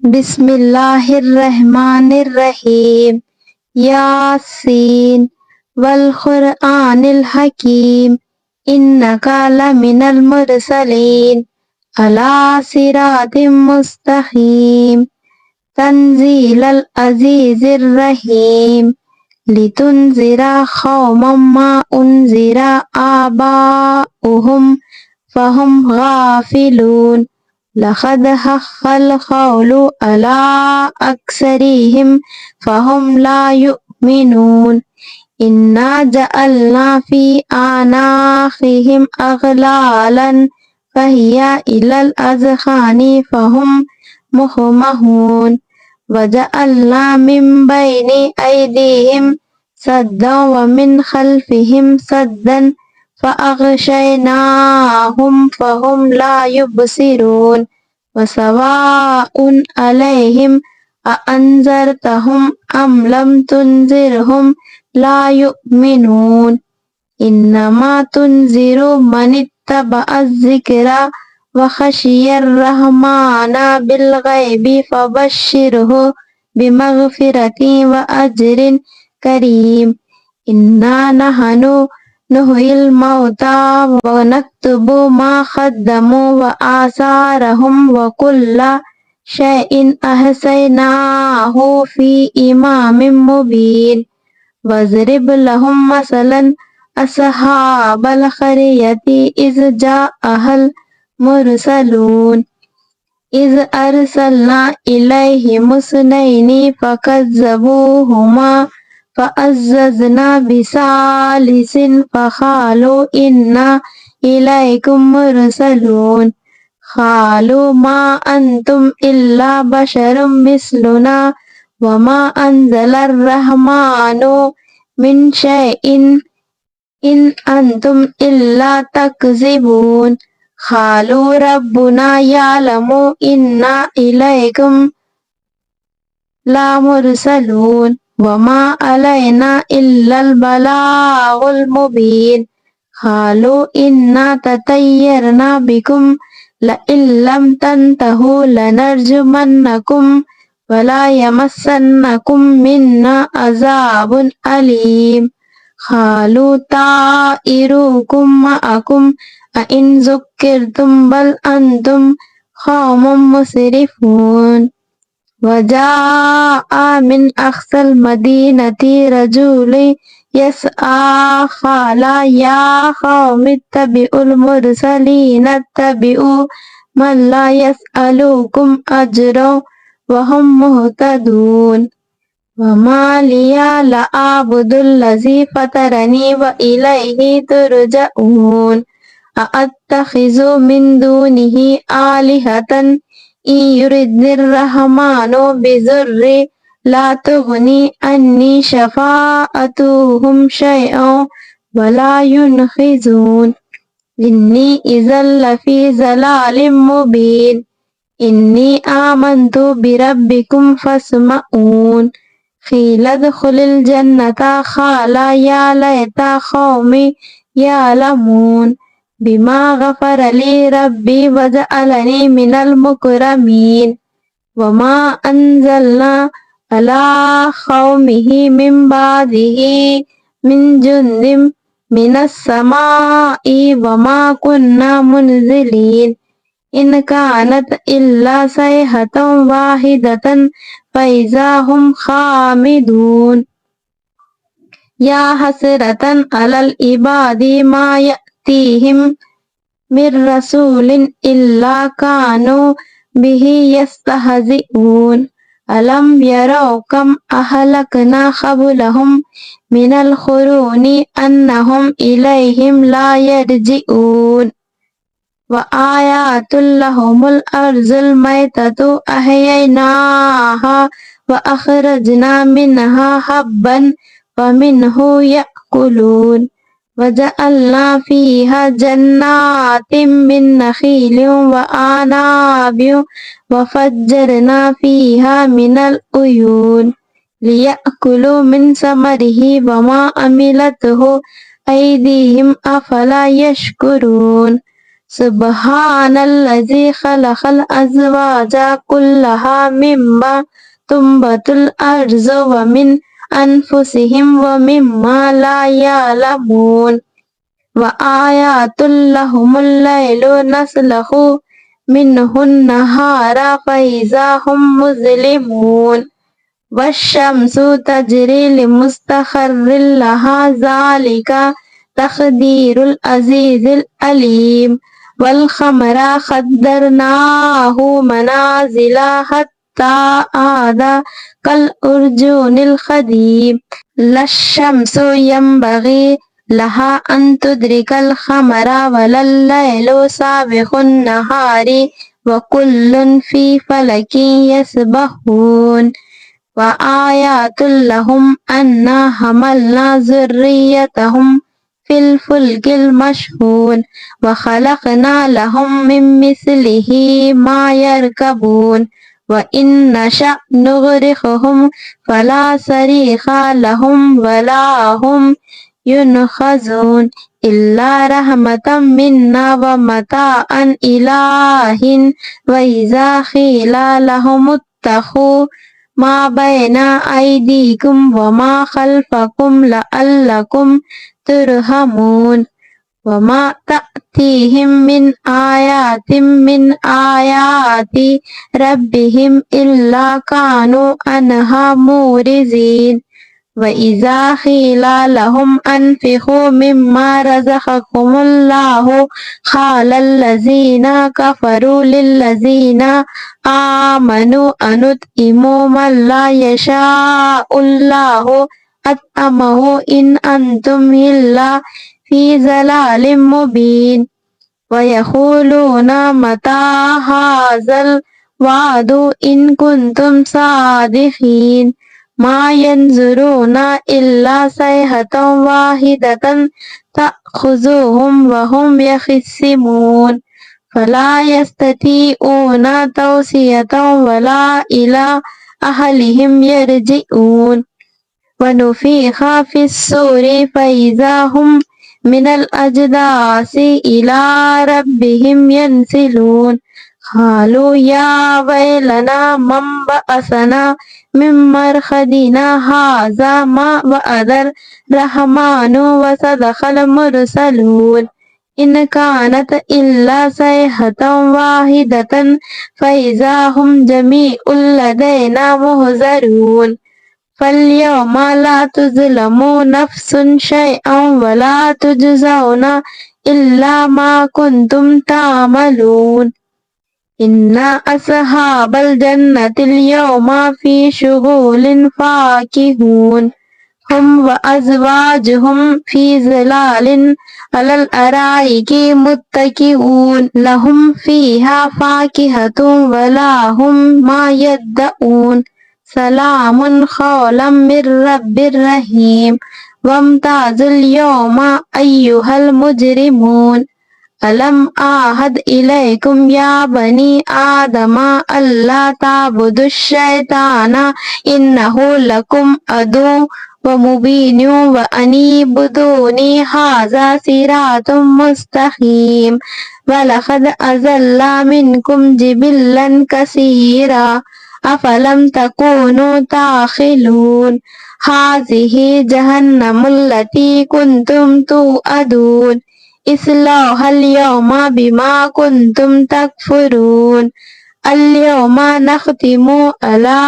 बिस्मिल्लाहिर्रहमानिर्रहीम। यासीन वल क़ुरआनिल हकीम इन्नका लमिनल मुरसलीन अला सिरातिम मुस्तक़ीम तंज़ीलल अज़ीज़िर रहीम लितुनज़िरा क़ौमम मा उनज़िरा आबाउहुम फ़हुम गाफ़िलून लक़द हक़्क़ल क़ौलु अला अक्सरिहिम फ़हुम ला युमिनून इन्ना जअलना फ़ी आनाक़िहिम अग़लालन फ़हिया इलल अज़क़ानि फ़हुम मुक़महून वजअलना मिन बैनि ऐदीहिम सद्दन व मिन ख़ल्फ़िहिम सद्दन फ़अग़शयनाहुम फ़हुम ला युबसिरून वसवाउन अलैहिम अअन्ज़रतहुम अम लम तुनज़िरहुम ला युमिनून इन्नमा तुनज़िरु मनित्तबअज़्ज़िक्रा व ख़शियर रहमाना बिलग़ैबि फ़बश्शिरहु बिमग़फ़िरतिन व अज्रिन करीम। इन्ना नहनु नुह्यिल मौता व नक्तुबु मा क़द्दमू व आसारहुम व कुल्ला शैइन अहसैनाहु फ़ी इमामिम मुबीन। वज़रिब लहुम मसलन अस्हाबल क़रयति इज़ जाअहल मुरसलून इज़ अरसलना इलैहिमुस्नैनि फ़कज़्ज़बूहुमा फ़अज़्ज़ज़ना बिसालिसिन फ़क़ालू इन्ना इलैकुम मुरसलून क़ालू मा अंतुम इल्ला बशरुम मिस्लुना व मा अंज़लर रहमानु मिन शैइन इन अंतुम इल्ला तकज़िबून क़ालू रब्बुना यअलमु इन्ना इलैकुम लामुरसलून व मा अलैना इल्लल बलागुल मुबीन क़ालू इन्ना ततय्यरना बिकुम लइन लम तंतहू लनरजुमन्नकुम वला यमस्सन्नकुम मिन्ना अज़ाबुन अलीम क़ालू ताइरुकुम मअकुम अइन ज़ुक्किरतुम बल अंतुम क़ौमुम मुसरिफ़ून वजाअ मिन अक़सल मदीनति रजुलुन यसआ क़ाला या क़ौमि इत्तबिउल मुरसलीन इत्तबिउ मन ला यसअलुकुम अजरन व हुम मुहतदून वमा लिया ला अअबुदुल्लज़ी फ़तरनी व इलैहि तुरजऊन अअत्तख़िज़ु मिन दूनिहि आलिहतन इन युरिदनिर रहमानु बिज़ुर्रिन ला तुग़नी अन्नी शफ़ाअतुहुम शैअन व ला युनक़िज़ून इन्नी इज़ल लफ़ी ज़लालिम मुबीन इन्नी आमन्तु बिरब्बिकुम फ़स्मऊन क़ील उद्ख़ुलिल जन्नता क़ाला या लैता क़ौमी यअलमून बिमा ग़फ़र ली रब्बी वजअलनी मिनल मुकरमीन वमा अंज़लना अला क़ौमिहि मिन बादिही मिन जुन्दिन मिनस समाई वमा कुन्ना मुनज़िलीन इन कानत इल्ला सयहतन वाहिदतन फ़इज़ा हुम ख़ामिदून या हसरतन अलल इबादी मा यअतीहिम मिर रसूलिन इल्ला कानू बिही यस्तहज़िऊन अलम यरौ कम अहलकना क़ब्लहुम मिनल क़ुरूनि अन्नहुम इलैहिम ला यरजिऊन व आयातुल लहुमुल अर्ज़ुल मैततु अहयैनाहा व अख़रजना मिनहा हब्बन व मिन्हु यअकुलून वजअलना फ़ीहा जन्नातिम मिन नख़ीलिन व अनाबिन व फ़ज्जरना फ़ीहा मिनल उयून लियअकुलू मिन समरिही व मा अमिलतहु ऐदीहिम अफ़ला यशकुरून सुब्हानल्लज़ी खलक़ल अज़वाजा कुल्लहा मिम्मा तुंबतुल अर्ज़ु व मिन अनफुसिहिम व मिम्मा ला यअलमून व आयातुल लहुमुल लैलु नस्लखु मिन्हुन नहारा फ़इज़ा हुम मुज़लिमून वश्शम्सु तजरी लिमुस्तक़र्रिन लहा ज़ालिका तक़दीरुल अज़ीज़िल अलीम वल क़मरा क़द्दरनाहु मनाज़िला हत्ता आदा कल उर्जुनिल क़दीम लश्शम्सु यंबग़ी लहा अन तुद्रिकल क़मरा वलल लैलु साबिक़ुन नहारी व कुल्लुन फ़ी फ़लकिन यस्बहून व आयातुल लहुम अन्ना हमलना ज़ुर्रियतहुम फिल फुल्किल मशहून व खलक़ना लहुम मिन मिस्लिही मा यरकबून व इन नशअ नुग़रिक़हुम फला सरीख़ा लहुम वला हुम युनक़ज़ून इल्ला रहमतम मिन्ना व मताअन इला हिन व इज़ा क़ीला लहुमुत्तक़ू मा बैना अयदीकुम व मा खल्फकुम लअल्लकुम तुरहमून व मा तअतीहिम मिन आयातिम मिन आयाति रब्बिहिम इल्ला कानू अन्हा मुरिज़ीन व इज़ा क़ीला लहुम अनफ़िक़ू मिम्मा रज़क़कुमुल्लाहु क़ालल्लज़ीना कफ़रू लिल्लज़ीना आमनू अनुत्इमू मा ला यशाउल्लाहु अत्अमहु इन अंतुम इल्ला फ़ी ज़लालिम मुबीन व यक़ूलूना मता हाज़ल वादु इन कुंतुम सादिक़ीन मा यंज़ुरूना इल्ला सयहतन वाहिदतन तअख़ुज़ुहुम व हुम यख़िस्सिमून फला यस्ततीऊना तौसियतन वला इला अहलिहिम यरजिऊन व नुफ़िख़ फ़िस्सूरि फ़इज़ा हुम मिनल अजदासी इला रब्बिहिम यंसिलून क़ालू या वैलना मन बअसना मिन मरक़दिना हाज़ा मा वअदर रहमानु व सदक़ल मुरसलून इन कानत इल्ला सयहतन वाहिदतन फ़इज़ा हुम जमीउल लदैना मुहज़रून फ़ल्यौमा ला तुज़लमू नफ़्सुन शैअन व ला तुजज़ौना इल्ला मा कुंतुम तामलून इन्ना अस्हाबल जन्नतिल यौमा फ़ी शुग़ुलिन फ़ाकिहून हुम व अज़वाजुहुम फ़ी ज़िलालिन अलल अराइकी मुत्तकिऊन लहुम फ़ीहा फ़ाकिहतुन व लहुम मा यद्दऊन सलामुन क़ौलन मिर रब्बिर रहीम वम्ताज़ुल यौमा अय्युहल मुजरिमून अलम आहद इलैकुम या बनी आदमा अल्ला ताबुदुश शैताना इन्नहु लकुम अदु व मुबीनु व अनीबुदूनी हाज़ा सिरातुम मुस्तक़ीम व लक़द अज़ल्ला मिनकुम जिबिल्लन कसीरा अफ़लम तकूनु ताक़िलून हाज़िही जहन्नमुल्लती कुंतुम तुअदून इस्लौहल यौमा बिमा कुंतुम तकफुरून अल्यौमा नख़्तिमु अला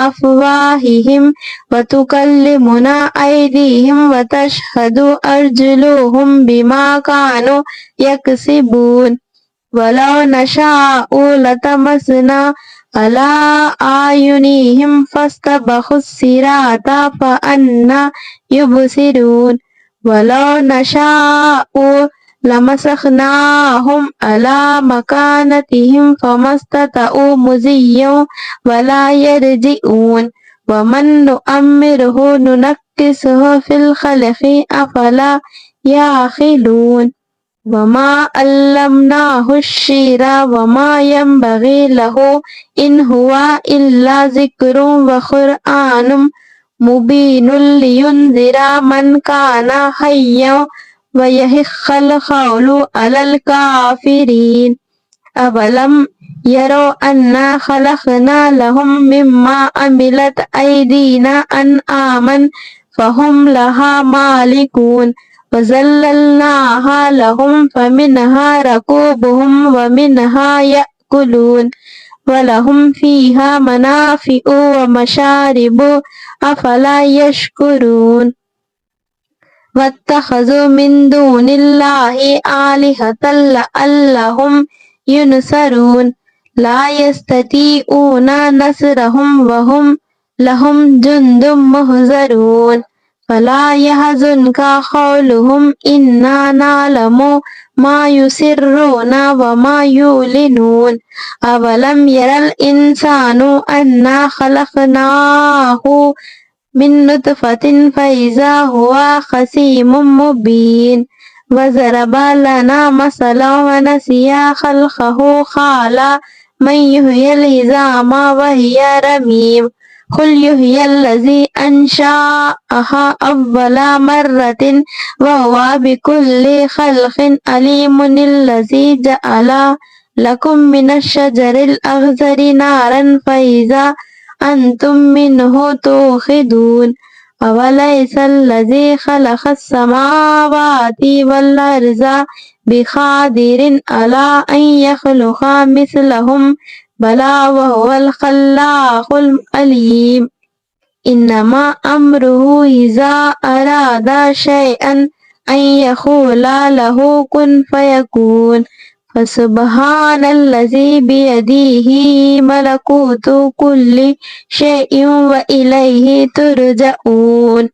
अफ़वाहिहिम व तुकल्लिमुना ऐदीहिम व तशहदु अर्जुलुहुम बिमा कानू यक्सिबून वलौ नशाउ लतमसना अला आयुनिहिम फस्तबखुस सिराता फ़अन्ना युबसिरून वलौ नशाउ लमसखनाहुम अला मकानतिहिम फमस्ततउ मुज़िय्यन वला यरजिऊन वमन नुअम्मिरहु नुनक्किसहु फिल ख़ल्क़ि अफ़ला याक़िलून वमा अल्लमनाहु श्शिरा वमा यंबग़ी लहु इन हुवा इल्ला ज़िक्रुन व क़ुरआनुम मुबीनुल लियुनज़िरा मन काना हय्यन ويحق القول على الكافرين أولم يروا أنا خلقنا لهم مما عملت أيدينا أنعاما فهم لها مالكون وذللناها لهم فمنها ركوبهم ومنها يأكلون ولهم فيها منافع ومشارب أفلا يشكرون واتخذوا من دون الله آلهة لعلهم ينصرون لا يستطيعون نصرهم وهم لهم جند محضرون فلا يحزنك قولهم إنا نعلم ما يسرون وما يعلنون أولم ير الإنسان أنا خلقناه من نطفة فإذا هو خصيم مبين وضرب لنا مثلا ونسي خلقه قال من يحيي العظام وهي رميم قل يحيي الذي أنشأها أول مرة وهو بكل خلق عليم الذي جعل لكم من الشجر الأخضر نارا فإذا أنتم منه توقدون أوليس الذي خلق السماوات والأرض بقادر على أن يخلق مثلهم بلى وهو الخلاق العليم إنما أمره إذا أراد شيئا أن يقول له كن فيكون فسبحان الذي بيده ملكوت كل شيء وإليه ترجعون